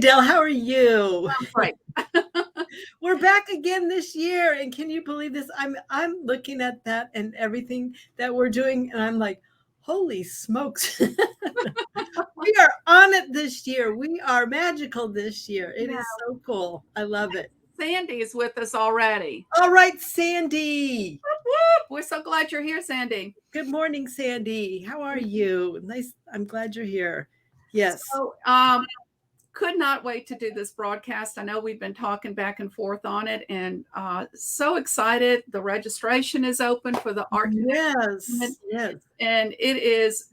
Adele, how are you? Right. We're back again this year, and can you believe this? I'm looking at that and everything that we're doing, and I'm like, holy smokes. We are on it this year. We are magical this year. It Yeah. is so cool. I love it. Sandy is with us already. All right, Sandy. We're so glad you're here, Sandy. Good morning, Sandy. How are you? Nice. I'm glad you're here. Yes. So, could not wait to do this broadcast. I know we've been talking back and forth on it, and so excited. The registration is open for the Art Yes. Connection, Yes. and it is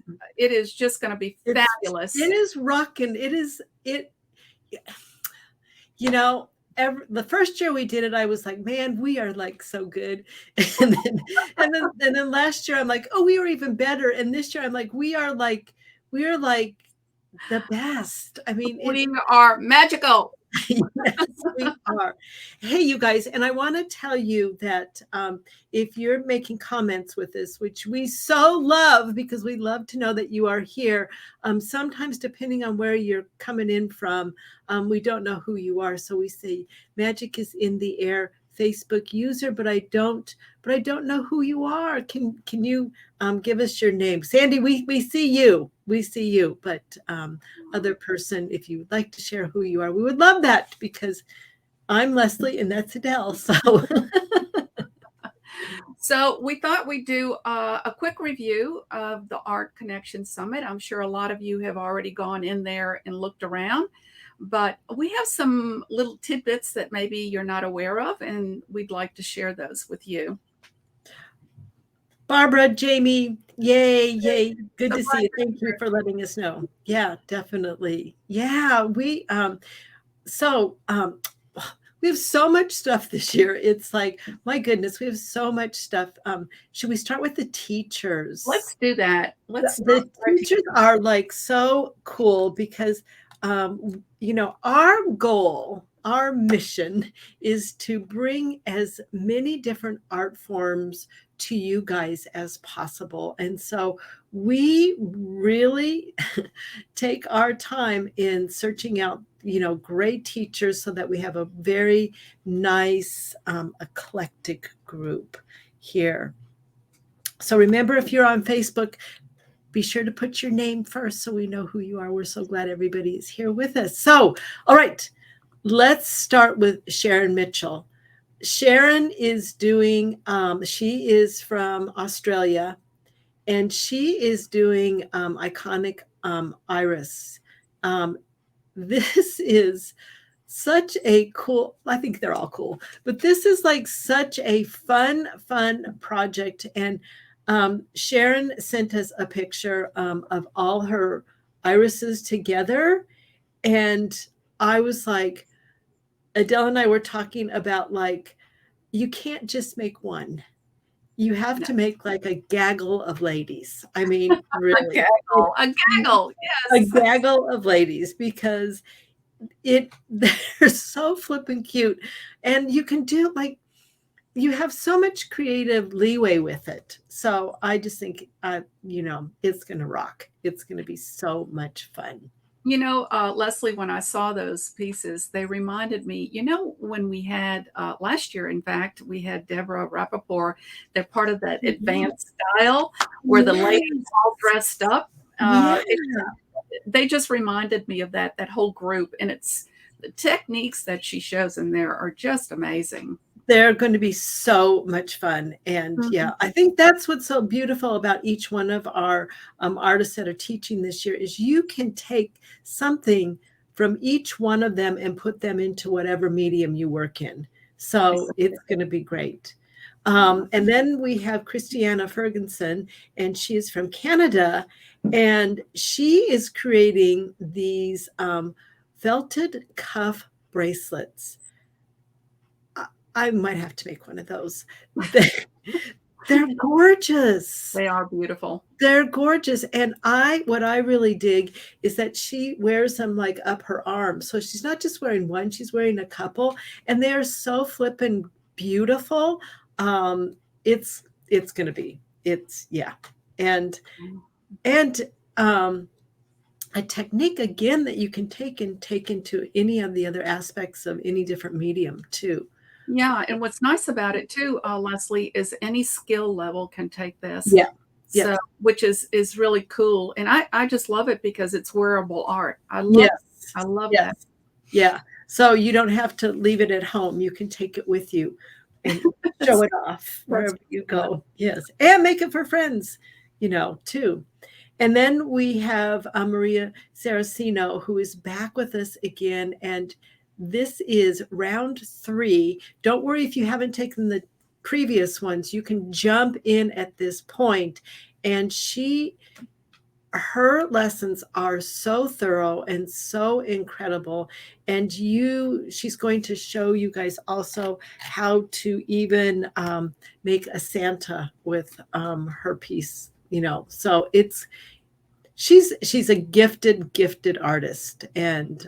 just going to be fabulous. It is rocking. You know, the first year we did it, I was like, man, we are like so good. And then last year I'm like, oh, we were even better. And this year I'm like, we are like the best. I mean, We are magical. Yes, we are. Hey, you guys, and I want to tell you that if you're making comments with us, which we so love because we love to know that you are here, sometimes depending on where you're coming in from, we don't know who you are. So we say Magic is in the Air Facebook user, but I don't know who you are. Can you give us your name? Sandy, we see you. We see you, but other person, if you would like to share who you are, we would love that because I'm Leslie and that's Adele. So we thought we'd do a quick review of the Art Connection Summit. I'm sure a lot of you have already gone in there and looked around, but we have some little tidbits that maybe you're not aware of, and we'd like to share those with you. Barbara, Jamie, yay. Good to see you. Thank you for letting us know. Yeah, definitely. Yeah, we have so much stuff this year. It's like, my goodness, we have so much stuff. Should we start with the teachers? Let's do that. The teachers are like so cool because our goal, our mission is to bring as many different art forms to you guys as possible. And so we really take our time in searching out, great teachers so that we have a very nice, eclectic group here. So remember, if you're on Facebook, be sure to put your name first so we know who you are. We're so glad everybody is here with us. So, all right, let's start with Sharon Mitchell. Sharon is doing, she is from Australia, and she is doing iconic iris. This is such a cool, I think they're all cool, but this is like such a fun project. And Sharon sent us a picture of all her irises together. And I was like, Adele and I were talking about like, you can't just make one. You have to make like a gaggle of ladies. I mean, really. A gaggle, yes. A gaggle of ladies because they're so flippin' cute. And you can do like, you have so much creative leeway with it. So I just think, it's going to rock. It's going to be so much fun. Leslie, when I saw those pieces, they reminded me, when we had last year, in fact, we had Deborah Rappaport. They're part of that advanced style where the ladies all dressed up. They just reminded me of that whole group. And it's the techniques that she shows in there are just amazing. They're going to be so much fun. And yeah, I think that's what's so beautiful about each one of our artists that are teaching this year is you can take something from each one of them and put them into whatever medium you work in. So it's going to be great. And then we have Christiana Ferguson, and she is from Canada, and she is creating these felted cuff bracelets. I might have to make one of those. They're gorgeous. They are beautiful. They're gorgeous. And what I really dig is that she wears them like up her arm. So she's not just wearing one, she's wearing a couple. And they're so flippin' beautiful. It's going to be, yeah. And a technique again that you can take and take into any of the other aspects of any different medium too. Yeah, and what's nice about it too, Leslie, is any skill level can take this. Yeah. So, Yes. which is really cool, and I just love it because it's wearable art. Yes. I love that. Yes. Yeah. So you don't have to leave it at home. You can take it with you and show That's it off that's wherever you fun. go. Yes. And make it for friends, too. And then we have Maria Saraceno, who is back with us again. And this is round 3. Don't worry if you haven't taken the previous ones. You can jump in at this point. And her lessons are so thorough and so incredible, and she's going to show you guys also how to even make a Santa with her piece, so she's a gifted artist, and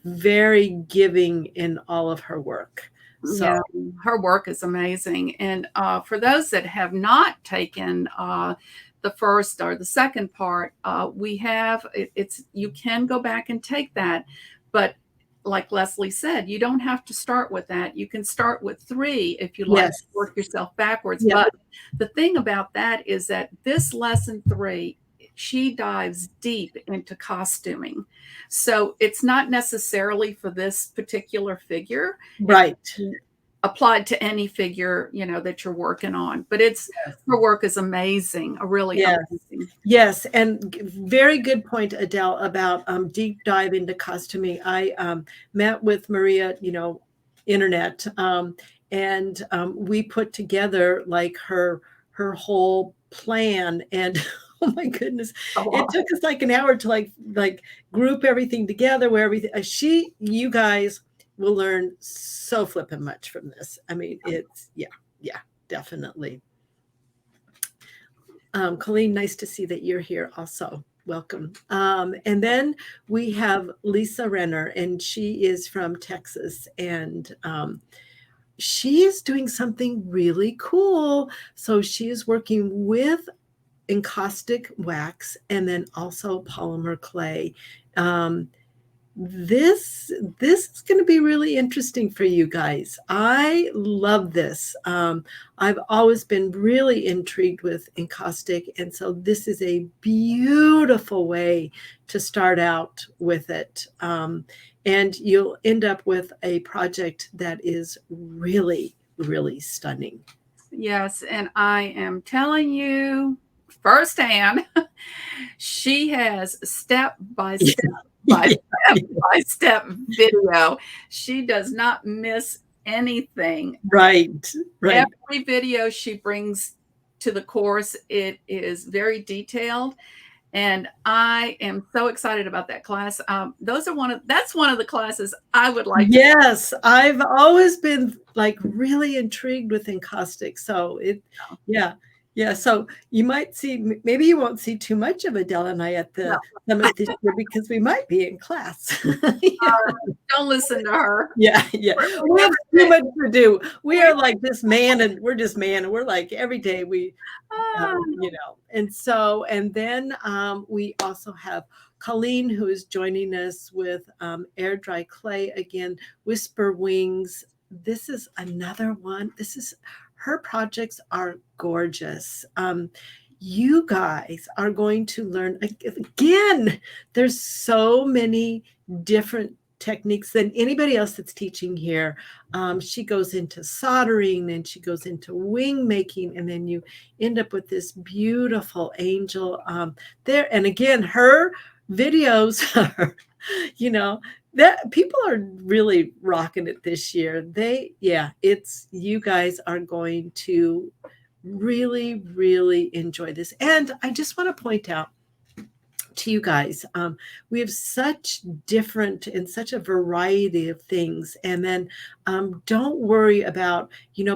very giving in all of her work. So Yeah, her work is amazing, and, for those that have not taken, the first or the second part, we have it's you can go back and take that, but like Leslie said, you don't have to start with that. You can start with 3 if you'd like to yes. work yourself backwards, Yep. but the thing about that is that this lesson 3, she dives deep into costuming. So, it's not necessarily for this particular figure. It Right. applied to any figure, that you're working on, but Yes. her work is amazing, really Yes. amazing. Yes, and very good point, Adele, about deep dive into costuming. I met with Maria, internet, and we put together like her whole plan, and oh my goodness, it took us like an hour to like group everything together. Where everything you guys will learn so flippin' much from this. I mean, it's yeah, definitely. Colleen, nice to see that you're here also. Welcome. And then we have Lisa Renner, and she is from Texas, and she is doing something really cool. So she is working with encaustic wax and then also polymer clay. Um, this is going to be really interesting for you guys. I love this. I've always been really intrigued with encaustic, and so this is a beautiful way to start out with it. And you'll end up with a project that is really, really stunning. Yes, and I am telling you firsthand, she has step by step by step by step video. She does not miss anything. Right, right. Every video she brings to the course, it is very detailed, and I am so excited about that class. That's one of the classes I would like to. Yes, I've always been like really intrigued with encaustic. So yeah, yeah. So you might see, maybe you won't see too much of Adele and I at the No, summit this year because we might be in class. don't listen to her. Yeah, yeah. We have too much to do. We are like this man, and we're just man, and we're like every day Ah, and then we also have Colleen, who is joining us with Air Dry Clay again, Whisper Wings. This is another one. Her projects are gorgeous. You guys are going to learn again. There's so many different techniques than anybody else that's teaching here. She goes into soldering, and she goes into wing making, and then you end up with this beautiful angel there. And again, her videos are, that people are really rocking it this year. You guys are going to really, really enjoy this. And I just want to point out to you guys, we have such different and such a variety of things. And then don't worry about,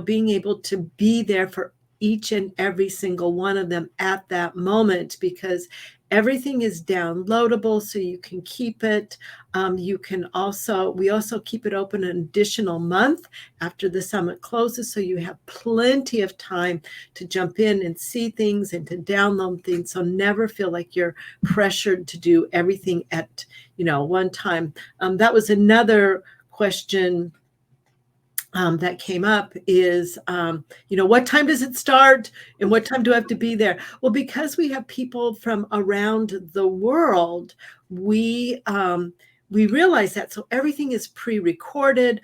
being able to be there for each and every single one of them at that moment, because everything is downloadable, so you can keep it. We also keep it open an additional month after the summit closes, so you have plenty of time to jump in and see things and to download things. So never feel like you're pressured to do everything at one time. That was another question that came up is, what time does it start and what time do I have to be there? Well, because we have people from around the world, we realize that. So everything is pre-recorded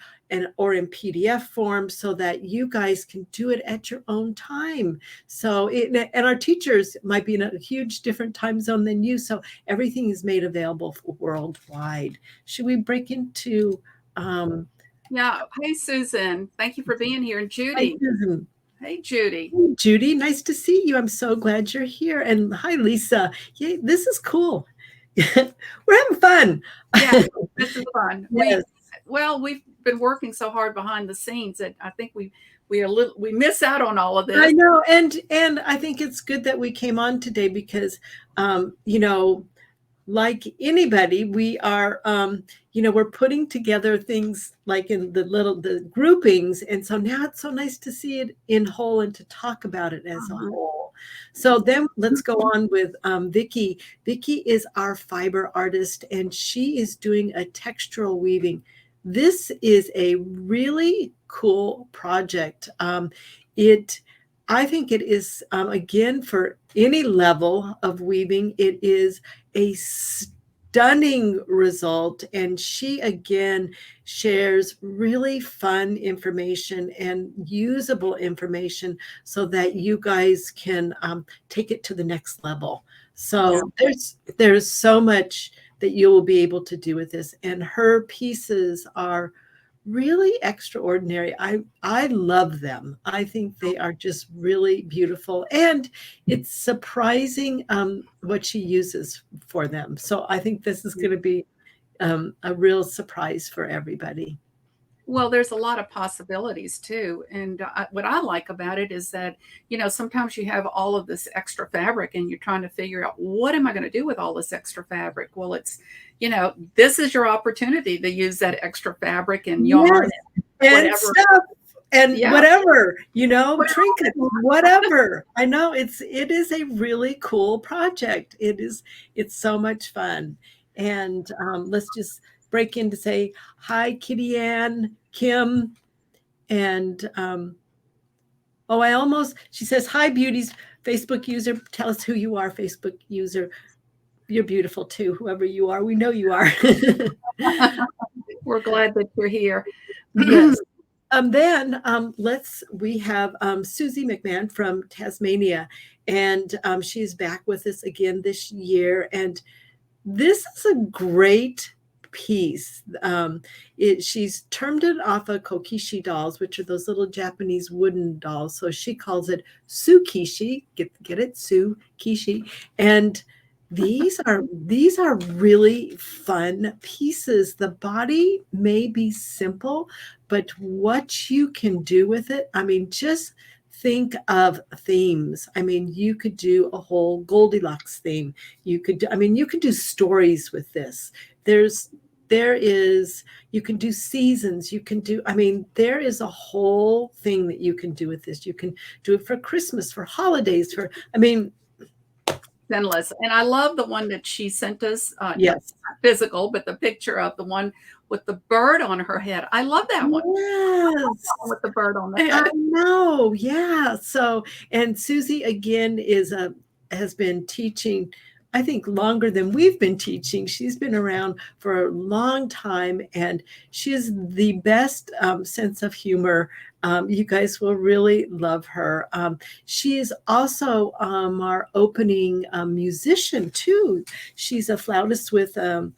or in PDF form so that you guys can do it at your own time. So, and our teachers might be in a huge different time zone than you. So everything is made available worldwide. Should we break into, Yeah. Hey, Susan. Thank you for being here. And hi, Judy. Susan. Hey, Judy. Hey, Judy, nice to see you. I'm so glad you're here. And hi, Lisa. Yay, this is cool. We're having fun. Yeah, this is fun. Yes. We've been working so hard behind the scenes that I think we miss out on all of this. I know, and I think it's good that we came on today because, like anybody, we are, we're putting together things like in the groupings. And so now it's so nice to see it in whole and to talk about it as a whole. So then let's go on with Vicki. Vicki is our fiber artist, and she is doing a textural weaving. This is a really cool project. I think it is, again, for any level of weaving, it is a stunning result. And she, again, shares really fun information and usable information so that you guys can take it to the next level. So there's so much that you will be able to do with this. And her pieces are really extraordinary. I love them. I think they are just really beautiful, and it's surprising what she uses for them. So I think this is going to be a real surprise for everybody. Well, there's a lot of possibilities too. And what I like about it is that, sometimes you have all of this extra fabric and you're trying to figure out, what am I going to do with all this extra fabric? Well, it's, this is your opportunity to use that extra fabric and yarn and whatever. Stuff. And whatever, trinkets, whatever. I know it is a really cool project. It's so much fun. And let's just break in to say hi, Kitty Ann, Kim, and she says, hi, beauties, Facebook user. Tell us who you are, Facebook user. You're beautiful too, whoever you are. We know you are. We're glad that you're here. Yes. Then we have Susie McMahon from Tasmania, and she's back with us again this year. And this is a great piece. She's termed it off of kokishi dolls, which are those little Japanese wooden dolls. So she calls it tsukishi. Get it, tsukishi. And these are really fun pieces. The body may be simple, but what you can do with it, just think of themes. You could do a whole Goldilocks theme. You could do stories with this. You can do seasons. You can do, there is a whole thing that you can do with this. You can do it for Christmas, for holidays, endless. And I love the one that she sent us. Yes. Not physical, but the picture of the one with the bird on her head. I love that one. Yes. With the bird on the head. I know. Yeah. So, and Susie again has been teaching, I think, longer than we've been teaching. She's been around for a long time, and she has the best sense of humor. You guys will really love her. She is also our opening musician too. She's a flautist with a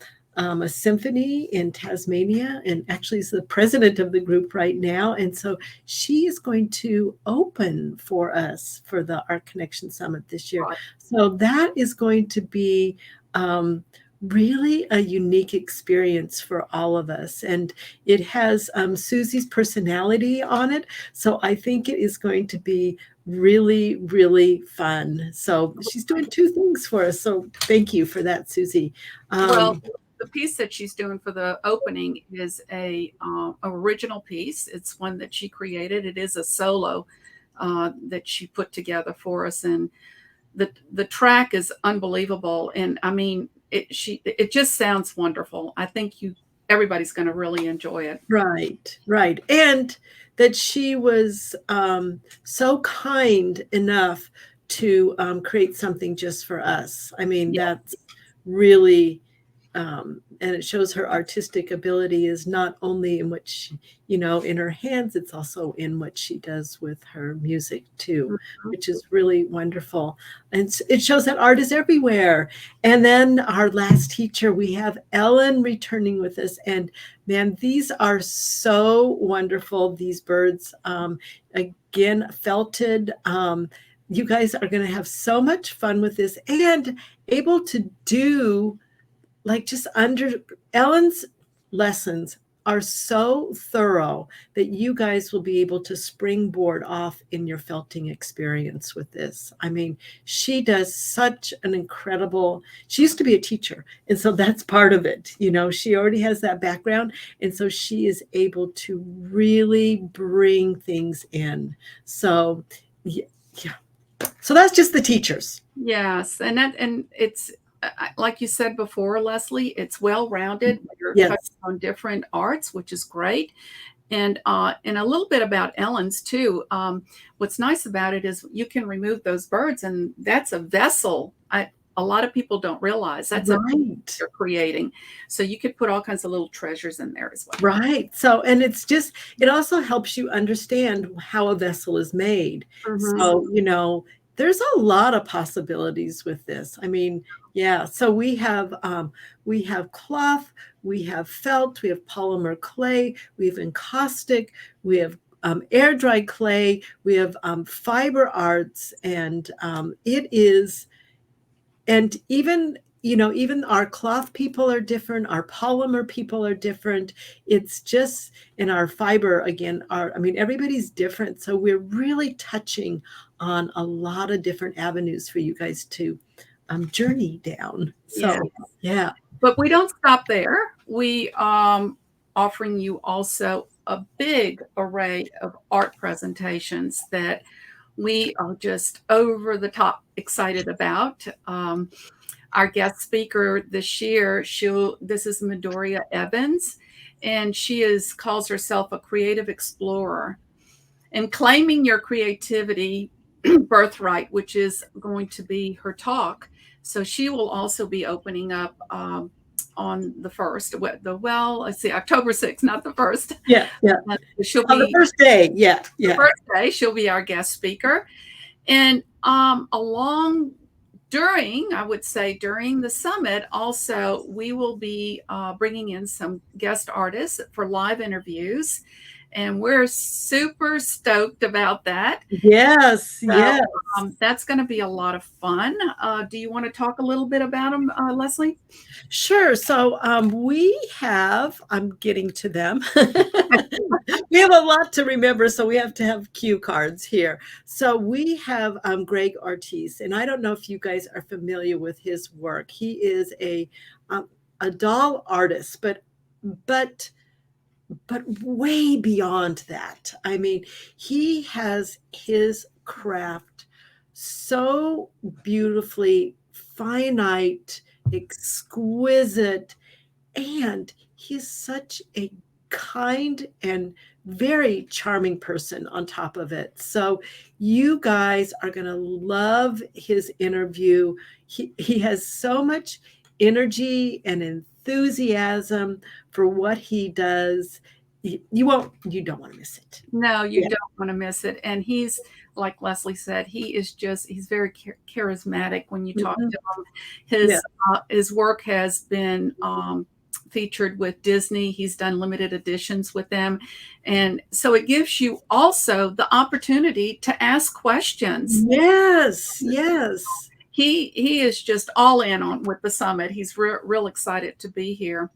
symphony in Tasmania, and actually is the president of the group right now. And so she is going to open for us for the Art Connection Summit this year. So that is going to be really a unique experience for all of us. And it has Susie's personality on it. So I think it is going to be really, really fun. So she's doing two things for us. So thank you for that, Susie. Well, Um, the piece that she's doing for the opening is a original piece. It's one that she created. It is a solo that she put together for us, and the track is unbelievable. And I mean, it just sounds wonderful. I think everybody's going to really enjoy it. right, right. And that she was so kind enough to create something just for us. I mean, Yeah. that's really and it shows her artistic ability is not only in what she, in her hands, it's also in what she does with her music too, Mhm. which is really wonderful. And it shows that art is everywhere. And then our last teacher, we have Ellen returning with us. And man, these are so wonderful, these birds. Again, felted. You guys are going to have so much fun with this and able to do like just under Ellen's lessons are so thorough that you guys will be able to springboard off in your felting experience with this. I mean, she does such an incredible, she used to be a teacher. And so that's part of it. She already has that background. And so she is able to really bring things in. So, yeah. So that's just the teachers. Yes, and it's like you said before, Leslie, it's well-rounded. You're Yes. touching on different arts, which is great. And a little bit about Ellen's too. What's nice about it is you can remove those birds, and that's a vessel. A lot of people don't realize that's a Right. you're creating. So you could put all kinds of little treasures in there as well. Right. So, and it also helps you understand how a vessel is made. So, there's a lot of possibilities with this. I mean, yeah. So we have cloth, we have felt, we have polymer clay, we have encaustic, we have air dry clay, we have fiber arts, and it is, and even our cloth people are different, our polymer people are different. It's just in our fiber again, everybody's different. So we're really touching on a lot of different avenues for you guys to journey down. So yeah. But we don't stop there. We offering you also a big array of art presentations that we are just over the top excited about. Our guest speaker this year, this is Midoriya Evans, and calls herself a creative explorer. And claiming your creativity birthright, which is going to be her talk. So she will also be opening up on the 1st. Let's see, October 6th, not the 1st. Yeah. She'll on be the first day. Yeah. the first day. She'll be our guest speaker, and I would say during the summit, also we will be bringing in some guest artists for live interviews. And we're super stoked about that. Yes. Yes. That's going to be a lot of fun. Do you want to talk a little bit about them, Leslie? Sure. So I'm getting to them. We have a lot to remember, so we have to have cue cards here. So we have Greg Ortiz, and I don't know if you guys are familiar with his work. He is a doll artist, but way beyond that. I mean, he has his craft so beautifully finite, exquisite, and he's such a kind and very charming person on top of it. So you guys are going to love his interview. He has so much energy and enthusiasm for what he does. You don't want to miss it. No, you don't want to miss it. And he's, like Leslie said, he's very charismatic when you talk to him. His work has been featured with Disney. He's done limited editions with them. And so it gives you also the opportunity to ask questions. Yes. he is just all in on with the summit. He's real excited to be here.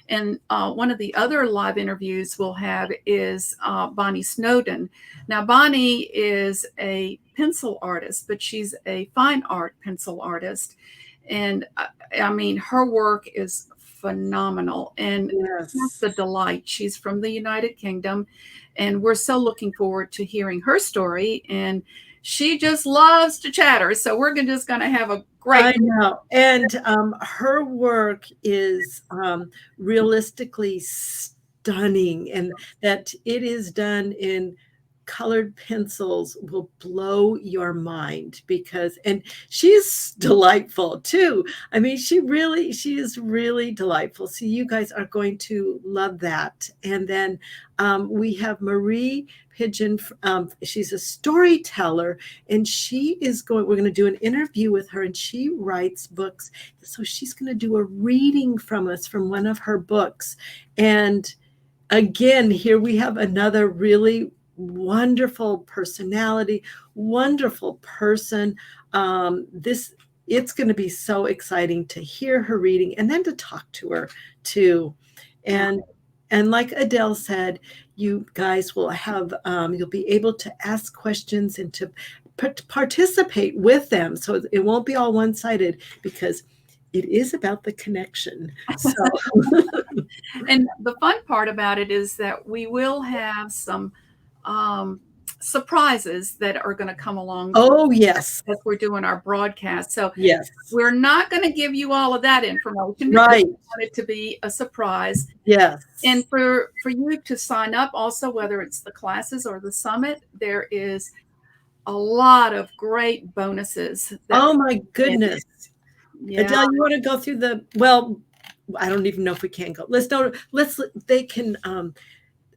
And one of the other live interviews we'll have is Bonnie Snowden. Now, Bonnie is a pencil artist, but she's a fine art pencil artist. And I mean, her work is phenomenal and Yes. the delight. She's from the United Kingdom, and we're so looking forward to hearing her story. And she just loves to chatter, so we're just going to have a great. I know, and her work is realistically stunning, and that it is done in colored pencils will blow your mind because, and she's delightful too. I mean, she is really delightful. So you guys are going to love that. And then we have Marie Pigeon. She's a storyteller, and we're going to do an interview with her, and she writes books. So she's going to do a reading from us from one of her books. And again, here we have another really wonderful personality, wonderful person. It's going to be so exciting to hear her reading and then to talk to her too. And like Adele said, you guys will have, you'll be able to ask questions and to participate with them. So it won't be all one-sided because it is about the connection. So. And the fun part about it is that we will have some surprises that are going to come along. Oh, yes. As we're doing our broadcast. So yes, we're not going to give you all of that information. Right. We want it to be a surprise. Yes. And for you to sign up also, whether it's the classes or the summit, there is a lot of great bonuses. Oh my goodness. Yeah. Adele, you want to go through I don't even know if we can go. They can,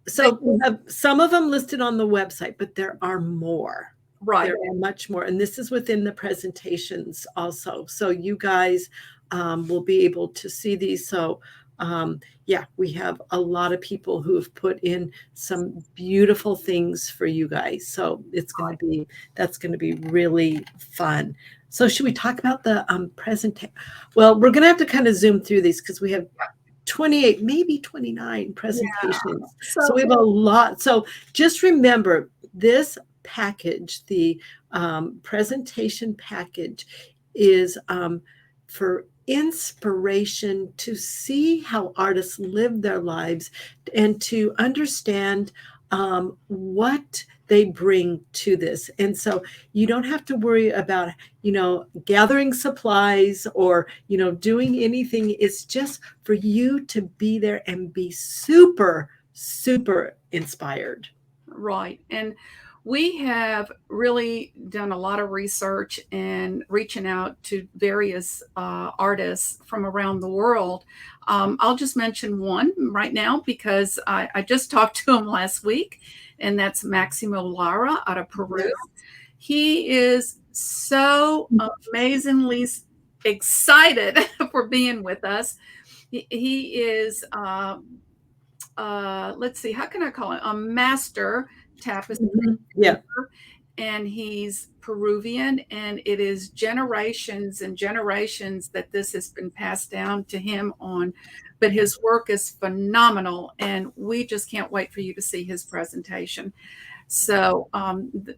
so we have some of them listed on the website, but there are more. Right. There are much more. And this is within the presentations also. So you guys will be able to see these. So yeah, we have a lot of people who have put in some beautiful things for you guys. So that's going to be really fun. So should we talk about the presentation? Well, we're going to have to kind of zoom through these because we have 28, maybe 29 presentations. Yeah. So we have a lot. So just remember this package, the presentation package is for inspiration to see how artists live their lives and to understand what they bring to this. And so you don't have to worry about, gathering supplies or, doing anything. It's just for you to be there and be super, super inspired. Right. And we have really done a lot of research and reaching out to various artists from around the world. I'll just mention one right now because I just talked to him last week, and that's Maximo Lara out of Peru. Yes. He is so amazingly excited for being with us. He is, let's see, how can I call it? A master tapestry. Yeah. And he's Peruvian, and it is generations and generations that this has been passed down to him on, but his work is phenomenal, and we just can't wait for you to see his presentation. So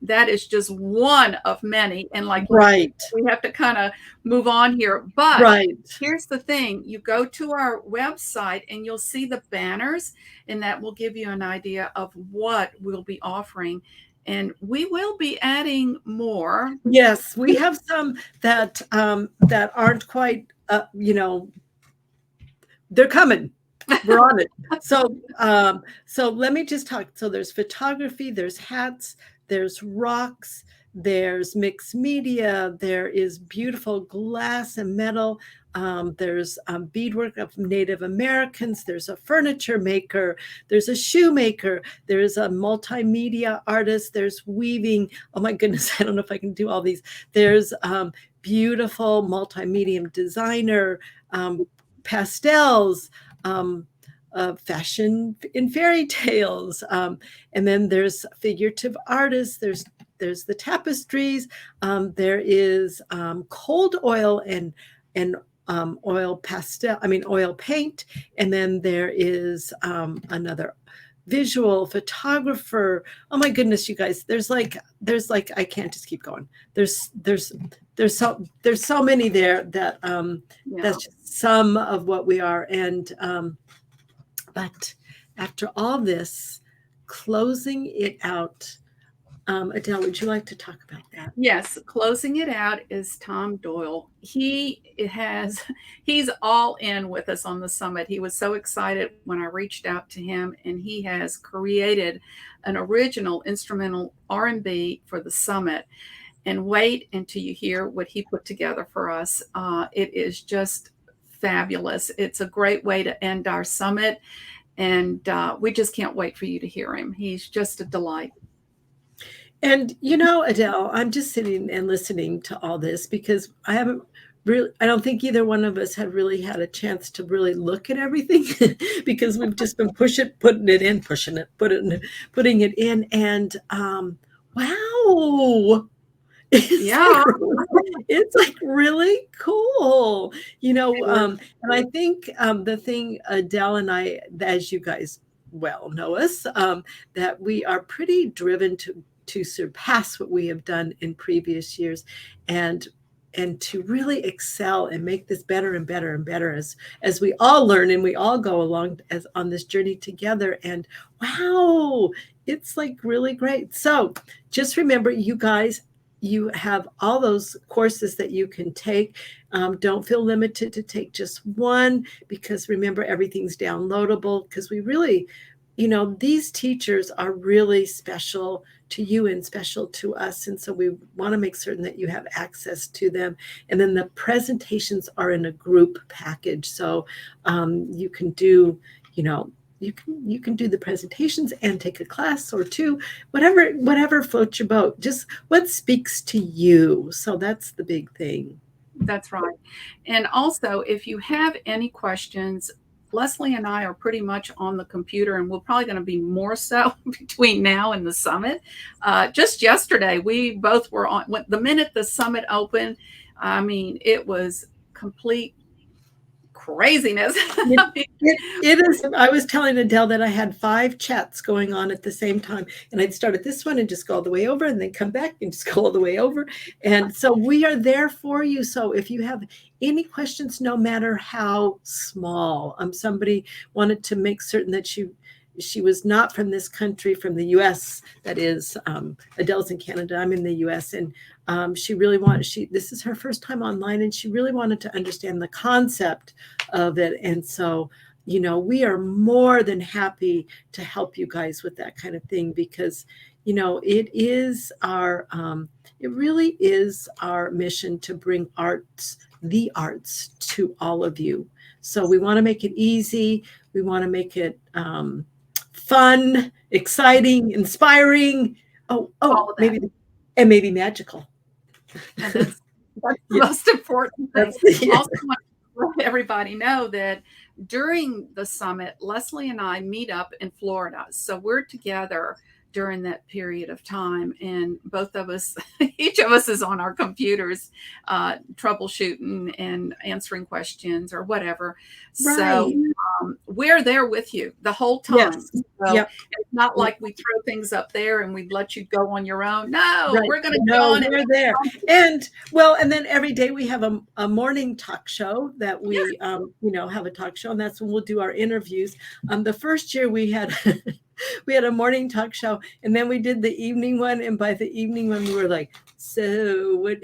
that is just one of many, and right, we have to kind of move on here, but right. Here's the thing: you go to our website and you'll see the banners, and that will give you an idea of what we'll be offering. And we will be adding more. Yes, we have some that aren't quite, they're coming. We're on it. So let me just talk. So there's photography, there's hats, there's rocks, there's mixed media, there is beautiful glass and metal. There's beadwork of Native Americans. There's a furniture maker. There's a shoemaker. There's a multimedia artist. There's weaving. Oh my goodness, I don't know if I can do all these. There's beautiful multimedia designer, pastels, fashion in fairy tales. And then there's figurative artists. there's the tapestries. There is cold oil and oil pastel. I mean oil paint, and then there is another visual photographer. Oh my goodness, you guys! There's like I can't just keep going. There's so many there that Yeah. that's just some of what we are. And but after all this, closing it out, Adele, would you like to talk about that? Yes, closing it out is Tom Doyle. He's all in with us on the summit. He was so excited when I reached out to him, and he has created an original instrumental R&B for the summit. And wait until you hear what he put together for us. It is just fabulous. It's a great way to end our summit, and we just can't wait for you to hear him. He's just a delight. And Adele, I'm just sitting and listening to all this because I don't think either one of us had really had a chance to really look at everything because we've just been putting it in, putting it in. And wow. Yeah. It's like really cool, and I think the thing, Adele and I, as you guys well know us, that we are pretty driven to surpass what we have done in previous years, and to really excel and make this better and better and better as we all learn and we all go along as on this journey together. And wow, it's like really great. So just remember, you guys, you have all those courses that you can take. Don't feel limited to take just one, because remember, everything's downloadable, because we really, these teachers are really special to you and special to us. And so we want to make certain that you have access to them. And then the presentations are in a group package. So you can do, you can do the presentations and take a class or two, whatever floats your boat, just what speaks to you. So that's the big thing. That's right. And also, if you have any questions, Leslie and I are pretty much on the computer, and we're probably going to be more so between now and the summit. Just yesterday, we both were on. The minute the summit opened, I mean, it was complete craziness. It is. I was telling Adele that I had 5 chats going on at the same time, and I'd start at this one and just go all the way over and then come back and just go all the way over. And so we are there for you. So if you have any questions, no matter how small, somebody wanted to make certain that she was not from this country, from the US. That is, Adele's in Canada, I'm in the US. And she really this is her first time online, and she really wanted to understand the concept of it. And so, we are more than happy to help you guys with that kind of thing, because, it really is our mission to bring the arts to all of you. So we want to make it easy. We want to make it, fun, exciting, inspiring. Maybe magical. And that's the most important thing. Also, want to let everybody know that during the summit, Leslie and I meet up in Florida. So we're together during that period of time, and both of us, each of us is on our computers, troubleshooting and answering questions or whatever. Right. So we're there with you the whole time. Yes. So it's not like we throw things up there and we'd let you go on your own. No, we're going to go on. We're there. And then every day we have a morning talk show that we, have a talk show, and that's when we'll do our interviews. The first year we had we had a morning talk show, and then we did the evening one. And by the evening one, we were like, so what?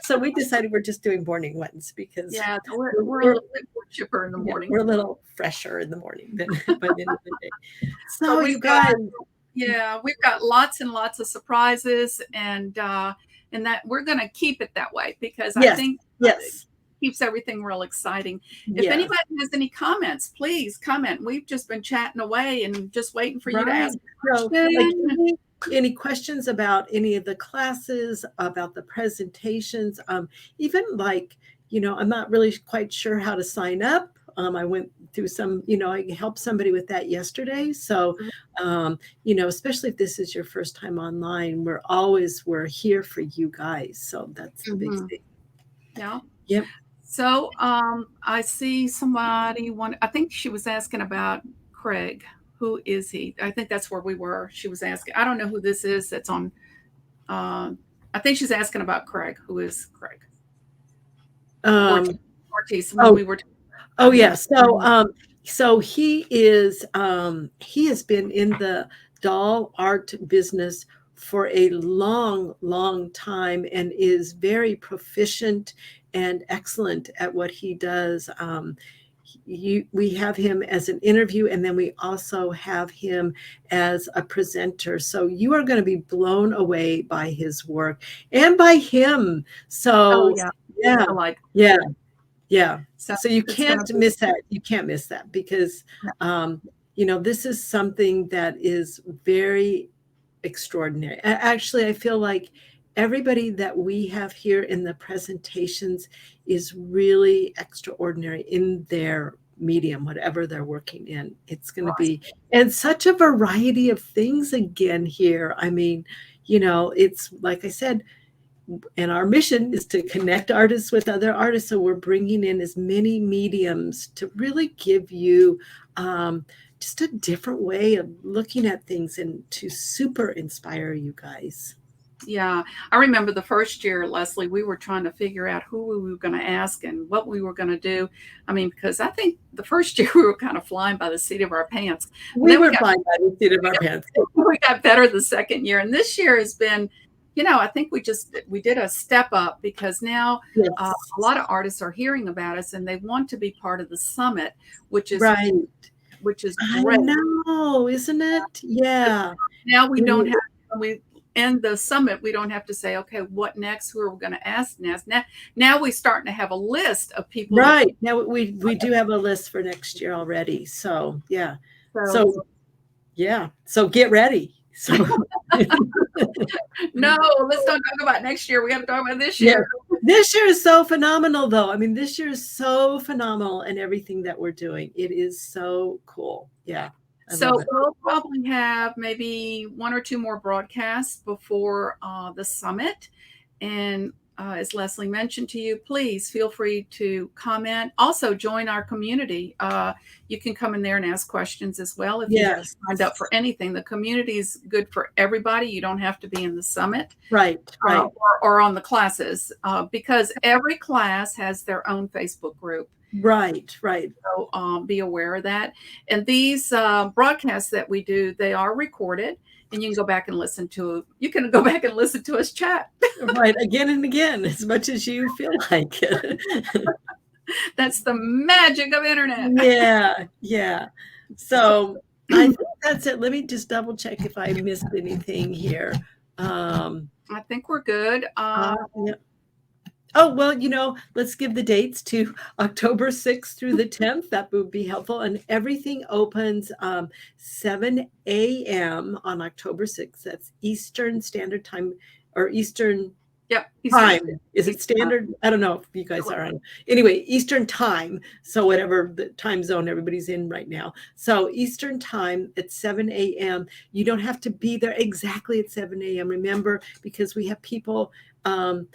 So we decided we're just doing morning ones, because we're a little bit more chipper in the morning. We're a little fresher in the morning than by the end of the day. So you guys, we've got lots and lots of surprises, and that we're going to keep it that way, because I think keeps everything real exciting. If anybody has any comments, please comment. We've just been chatting away and just waiting for you to ask questions. Any questions about any of the classes, about the presentations, even I'm not really quite sure how to sign up I went through some, I helped somebody with that yesterday. So, especially if this is your first time online, we're here for you guys. So that's the big Mm-hmm. thing. Yeah. Yep. So I see somebody I think she was asking about Craig. Who is he? I think that's where we were. She was asking. I don't know who this is that's on. I think she's asking about Craig. Who is Craig? Ortiz. Um, Ortiz. When oh, we were oh about him. yeah. So he has been in the doll art business for a long, long time and is very proficient and excellent at what he does. We have him as an interview, and then we also have him as a presenter. So you are going to be blown away by his work and by him. Oh So yeah. yeah, I like. yeah. Yeah. So So you it's gonna can't be. miss that. You can't miss that because, this is something that is very extraordinary. Actually, I feel like everybody that we have here in the presentations is really extraordinary in their medium, whatever they're working in. It's going to Right. be, and such a variety of things again here. I mean, it's like I said, and our mission is to connect artists with other artists. So we're bringing in as many mediums to really give you just a different way of looking at things and to super inspire you guys. Yeah, I remember the first year, Leslie, we were trying to figure out who we were going to ask and what we were going to do. I mean, because I think the first year we were kind of flying by the seat of our pants. And We then were flying by the seat of our pants. we got better the second year. And this year has been, I think we did a step up because now Yes. a lot of artists are hearing about us and they want to be part of the summit, which is Right. I great. know, isn't it? Yeah. Now we don't have, when we end the summit, we don't have to say, okay, what next? Who are we going to ask next? Now we're starting to have a list of people. Right. Now we do have a list for next year already. So yeah. So yeah. So get ready. So no, let's not talk about next year. We got to talk about this year. Yeah. This year is so phenomenal, though. I mean, this year is so phenomenal in everything that we're doing. It is so cool. Yeah. So we'll probably have maybe one or two more broadcasts before the summit. And as Leslie mentioned to you, please feel free to comment. Also, join our community. You can come in there and ask questions as well if you haven't signed up for anything. The community is good for everybody. You don't have to be in the summit. Right. Or on the classes because every class has their own Facebook group. Right. So be aware of that. And these broadcasts that we do, they are recorded. And you can go back and listen to us chat. Right. Again and again, as much as you feel like it. That's the magic of internet. Yeah. So I think that's it. Let me just double check if I missed anything here. I think we're good. Yeah. Oh, well, let's give the dates to October 6th through the 10th. That would be helpful. And everything opens 7 a.m. on October 6th. That's Eastern Standard Time or Eastern time. Is it standard? I don't know if you guys are on. Anyway, Eastern time. So whatever the time zone everybody's in right now. So Eastern time at 7 a.m. You don't have to be there exactly at 7 a.m. Remember, because we have people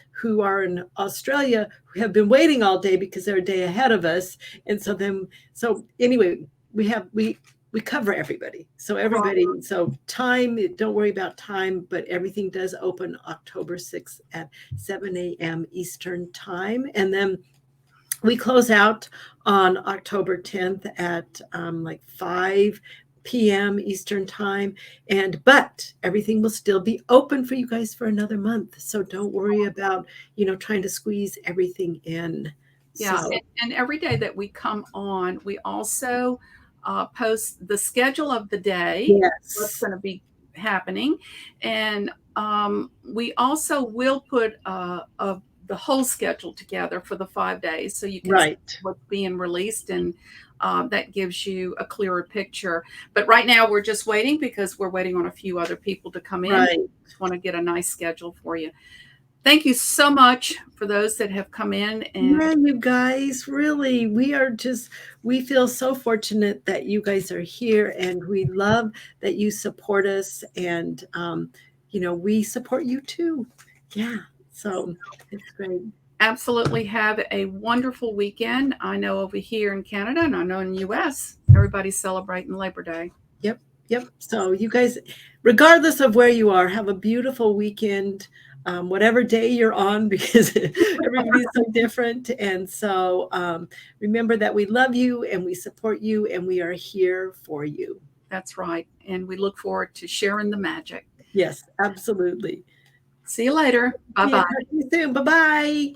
who are in Australia who have been waiting all day because they're a day ahead of us. And so anyway, we cover everybody. So so time, don't worry about time, but everything does open October 6th at 7 a.m. Eastern time. And then we close out on October 10th at like 5 p.m. Eastern time. But everything will still be open for you guys for another month. So don't worry about, trying to squeeze everything in. Yeah. So. And every day that we come on, we also post the schedule of the day, what's going to be happening. And we also will put the whole schedule together for the 5 days. So you can see what's being released and that gives you a clearer picture. But right now we're just waiting because we're waiting on a few other people to come in. We just want to get a nice schedule for you. Thank you so much for those that have come in and Yeah, you guys, really, we feel so fortunate that you guys are here, and we love that you support us, and, we support you too. Yeah, so it's great. absolutely have a wonderful weekend. I know over here in Canada and I know in the US, everybody's celebrating Labor Day. Yep, yep. So you guys, regardless of where you are, have a beautiful weekend, whatever day you're on, because everybody's so different. And so remember that we love you and we support you and we are here for you. That's right. And we look forward to sharing the magic. Yes, absolutely. See you later. Bye Yeah, bye. talk to you soon. Bye bye.